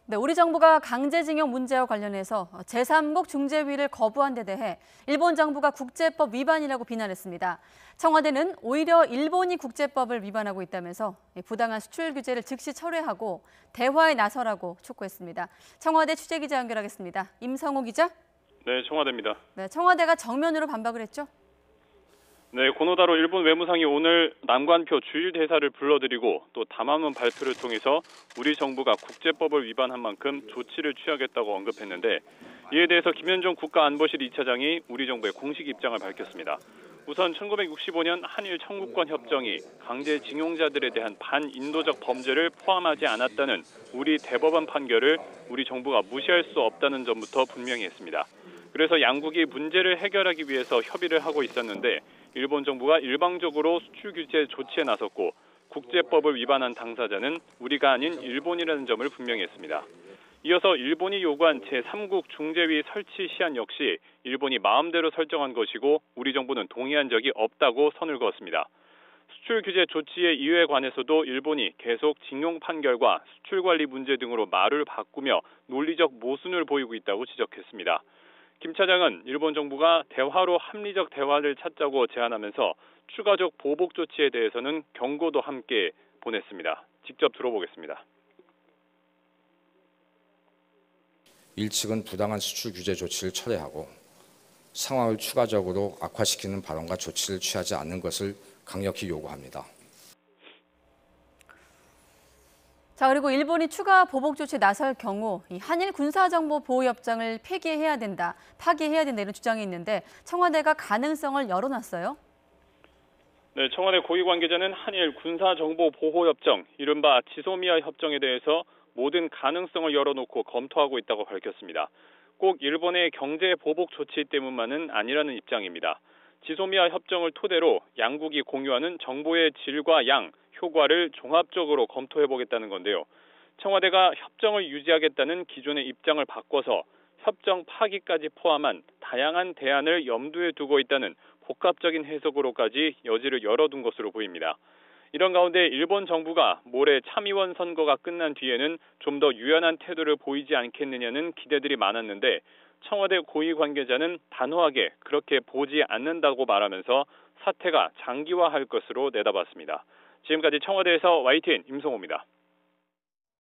네, 우리 정부가 강제징용 문제와 관련해서 제3국 중재위를 거부한 데 대해 일본 정부가 국제법 위반이라고 비난했습니다. 청와대는 오히려 일본이 국제법을 위반하고 있다면서 부당한 수출 규제를 즉시 철회하고 대화에 나서라고 촉구했습니다. 청와대 취재기자 연결하겠습니다. 임성호 기자. 네, 청와대입니다. 네, 청와대가 정면으로 반박을 했죠? 네, 고노다로 일본 외무상이 오늘 남관표 주일 대사를 불러들이고 또 담화문 발표를 통해서 우리 정부가 국제법을 위반한 만큼 조치를 취하겠다고 언급했는데 이에 대해서 김현종 국가안보실 2차장이 우리 정부의 공식 입장을 밝혔습니다. 우선 1965년 한일 청구권 협정이 강제징용자들에 대한 반인도적 범죄를 포함하지 않았다는 우리 대법원 판결을 우리 정부가 무시할 수 없다는 점부터 분명히 했습니다. 그래서 양국이 문제를 해결하기 위해서 협의를 하고 있었는데 일본 정부가 일방적으로 수출 규제 조치에 나섰고 국제법을 위반한 당사자는 우리가 아닌 일본이라는 점을 분명히 했습니다. 이어서 일본이 요구한 제3국 중재위 설치 시한 역시 일본이 마음대로 설정한 것이고 우리 정부는 동의한 적이 없다고 선을 그었습니다. 수출 규제 조치의 이유에 관해서도 일본이 계속 징용 판결과 수출 관리 문제 등으로 말을 바꾸며 논리적 모순을 보이고 있다고 지적했습니다. 김 차장은 일본 정부가 대화로 합리적 대화를 찾자고 제안하면서 추가적 보복 조치에 대해서는 경고도 함께 보냈습니다. 직접 들어보겠습니다. 일측은 부당한 수출 규제 조치를 철회하고 상황을 추가적으로 악화시키는 발언과 조치를 취하지 않는 것을 강력히 요구합니다. 자, 그리고 일본이 추가 보복 조치에 나설 경우 이 한일 군사정보보호협정을 파기해야 된다 이런 주장이 있는데 청와대가 가능성을 열어놨어요? 네, 청와대 고위 관계자는 한일 군사정보보호협정, 이른바 지소미아 협정에 대해서 모든 가능성을 열어놓고 검토하고 있다고 밝혔습니다. 꼭 일본의 경제 보복 조치 때문만은 아니라는 입장입니다. 지소미아 협정을 토대로 양국이 공유하는 정보의 질과 양, 효과를 종합적으로 검토해보겠다는 건데요. 청와대가 협정을 유지하겠다는 기존의 입장을 바꿔서 협정 파기까지 포함한 다양한 대안을 염두에 두고 있다는 복합적인 해석으로까지 여지를 열어둔 것으로 보입니다. 이런 가운데 일본 정부가 모레 참의원 선거가 끝난 뒤에는 좀 더 유연한 태도를 보이지 않겠느냐는 기대들이 많았는데 청와대 고위 관계자는 단호하게 그렇게 보지 않는다고 말하면서 사태가 장기화할 것으로 내다봤습니다. 지금까지 청와대에서 YTN 임성호입니다.